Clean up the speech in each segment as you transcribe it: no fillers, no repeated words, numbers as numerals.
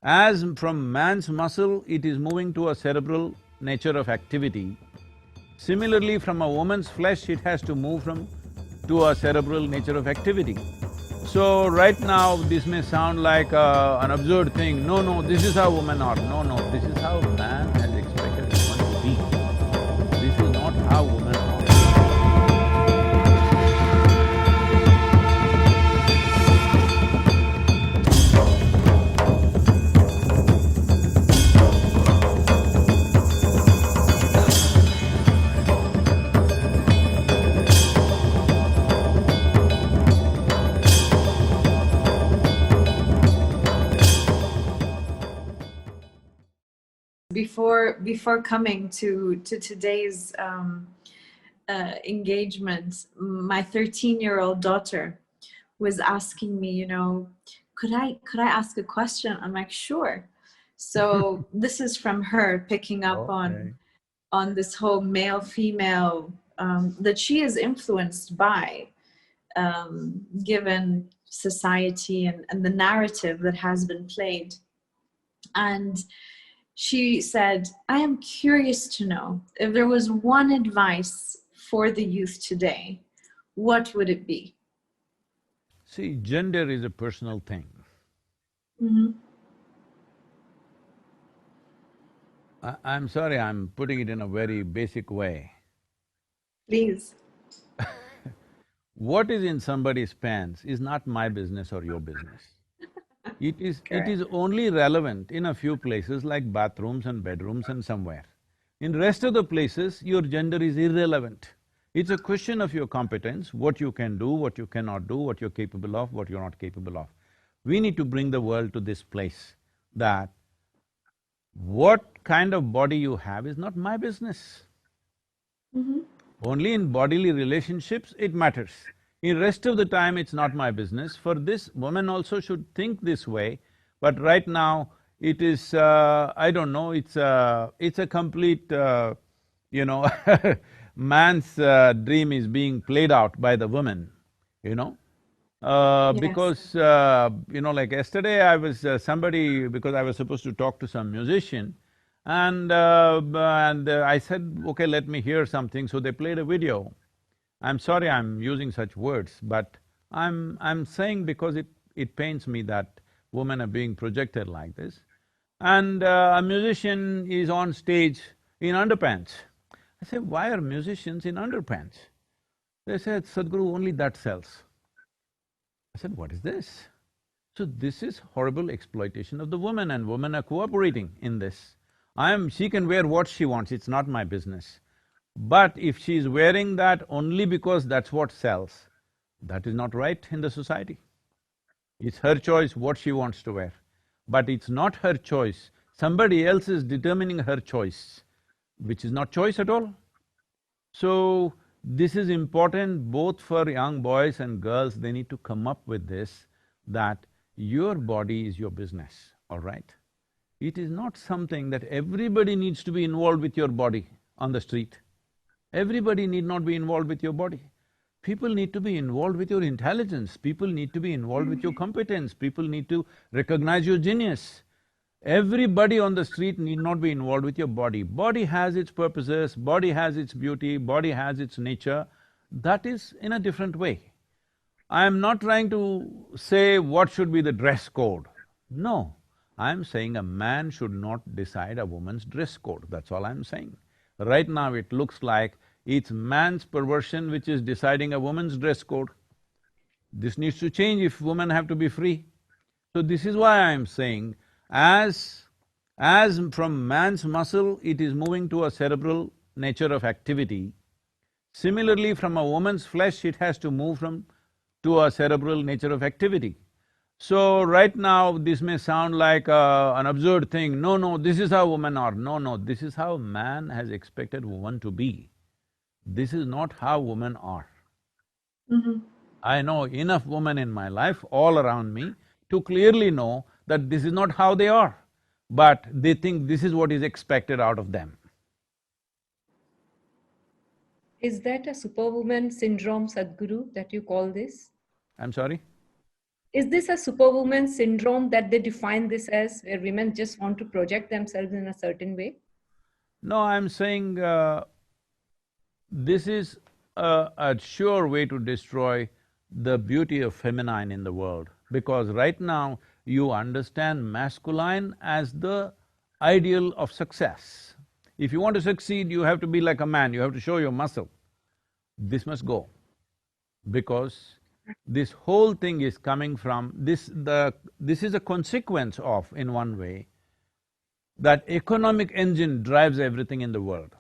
As from man's muscle, it is moving to a cerebral nature of activity. Similarly, from a woman's flesh, it has to move from to a cerebral nature of activity. So, right now, this may sound like an absurd thing. No, no, this is how women are. No, no, this is how man has expected woman to be. This is not how women are. Before coming to today's engagement, my 13-year-old daughter was asking me, could I ask a question? I'm like, sure. So this is from her picking up Okay. on this whole male female that she is influenced by, given society and the narrative that has been played. And she said, I am curious to know if there was one advice for the youth today, what would it be? See, gender is a personal thing. Mm-hmm. I'm sorry, I'm putting it in a very basic way. Please. What is in somebody's pants is not my business or your business. It Correct. is only relevant in a few places like bathrooms and bedrooms and somewhere. In rest of the places, your gender is irrelevant. It's a question of your competence, what you can do, what you cannot do, what you're capable of, what you're not capable of. We need to bring the world to this place that what kind of body you have is not my business. Mm-hmm. Only in bodily relationships it matters. In rest of the time, it's not my business. For this, women also should think this way, but right now, it is, I don't know, it's a complete, you know man's dream is being played out by the women, you know. Yes. Because, like yesterday I was somebody… because I was supposed to talk to some musician, and I said, okay, let me hear something, so they played a video. I'm sorry I'm using such words, but I'm saying because it pains me that women are being projected like this. And a musician is on stage in underpants. I said, why are musicians in underpants? They said, Sadhguru, only that sells. I said, what is this? So this is horrible exploitation of the woman, and women are cooperating in this. She can wear what she wants, it's not my business. But if she's wearing that only because that's what sells, that is not right in the society. It's her choice what she wants to wear. But it's not her choice, somebody else is determining her choice, which is not choice at all. So, this is important both for young boys and girls, they need to come up with this, that your body is your business, all right? It is not something that everybody needs to be involved with your body on the street. Everybody need not be involved with your body. People need to be involved with your intelligence, people need to be involved with your competence, people need to recognize your genius. Everybody on the street need not be involved with your body. Body has its purposes, body has its beauty, body has its nature. That is in a different way. I am not trying to say what should be the dress code. No, I am saying a man should not decide a woman's dress code, that's all I'm saying. Right now it looks like it's man's perversion which is deciding a woman's dress code. This needs to change if women have to be free. So this is why I am saying, as from man's muscle it is moving to a cerebral nature of activity, similarly from a woman's flesh it has to move from to a cerebral nature of activity. So right now this may sound like an absurd thing, no, no, this is how women are. No, no, this is how man has expected woman to be. This is not how women are. Mm-hmm. I know enough women in my life, all around me, to clearly know that this is not how they are, but they think this is what is expected out of them. Is that a superwoman syndrome, Sadhguru, that you call this? I'm sorry? Is this a superwoman syndrome that they define this as, where women just want to project themselves in a certain way? No, I'm saying this is a sure way to destroy the beauty of feminine in the world, because right now you understand masculine as the ideal of success. If you want to succeed, you have to be like a man, you have to show your muscle. This must go, because this whole thing is coming from this is a consequence of, in one way, that economic engine drives everything in the world.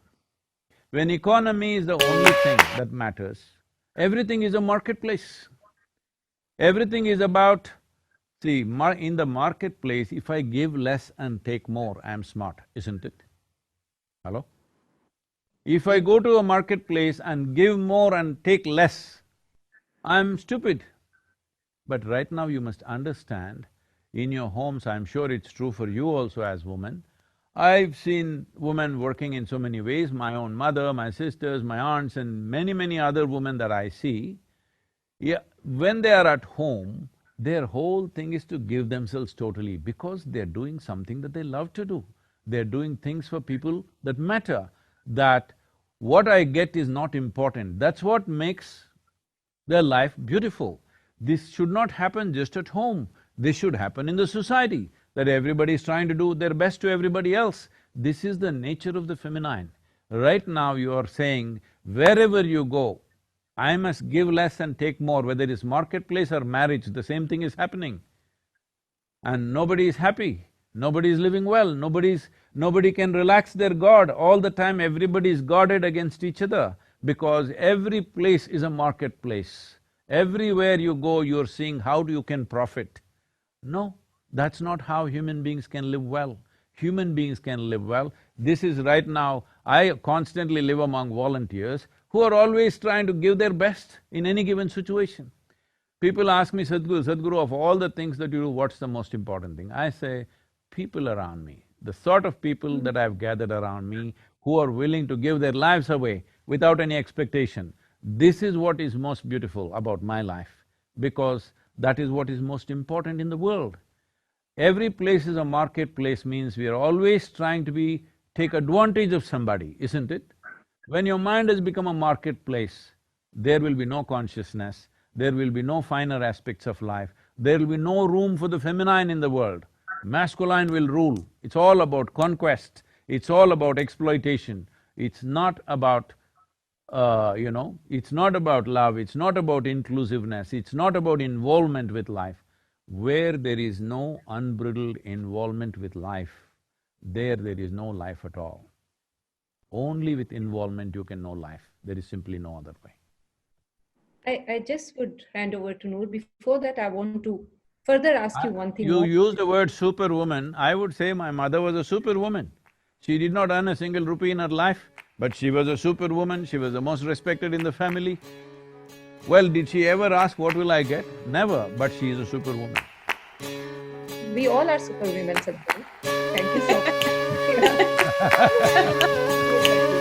When economy is the only thing that matters, everything is a marketplace. Everything is about… See, in the marketplace, if I give less and take more, I'm smart, isn't it? Hello? If I go to a marketplace and give more and take less, I'm stupid. But right now you must understand, in your homes, I'm sure it's true for you also as women, I've seen women working in so many ways, my own mother, my sisters, my aunts and many other women that I see. Yeah, when they are at home, their whole thing is to give themselves totally, because they're doing something that they love to do. They're doing things for people that matter, that what I get is not important. That's what makes their life beautiful. This should not happen just at home, this should happen in the society, that everybody is trying to do their best to everybody else. This is the nature of the feminine. Right now you are saying, wherever you go, I must give less and take more, whether it's marketplace or marriage, the same thing is happening. And nobody is happy, nobody is living well, nobody can relax their guard. All the time everybody is guarded against each other, because every place is a marketplace. Everywhere you go, you're seeing how you can profit. No, that's not how human beings can live well. Human beings can live well. This is right now, I constantly live among volunteers who are always trying to give their best in any given situation. People ask me, Sadhguru, of all the things that you do, what's the most important thing? I say, people around me, the sort of people that I've gathered around me who are willing to give their lives away without any expectation. This is what is most beautiful about my life, because that is what is most important in the world. Every place is a marketplace means we are always trying to take advantage of somebody, isn't it? When your mind has become a marketplace, there will be no consciousness, there will be no finer aspects of life, there will be no room for the feminine in the world. Masculine will rule. It's all about conquest, it's all about exploitation. It's not about, it's not about love, it's not about inclusiveness, it's not about involvement with life. Where there is no unbridled involvement with life, there is no life at all. Only with involvement you can know life. There is simply no other way. I just would hand over to Noor. Before that, I want to further ask you one thing You more. use the word superwoman, I would say my mother was a superwoman. She did not earn a single rupee in her life, but she was a superwoman, she was the most respected in the family. Well, did she ever ask, what will I get? Never, but she is a superwoman. We all are superwomen, Sadhguru. Thank you so much.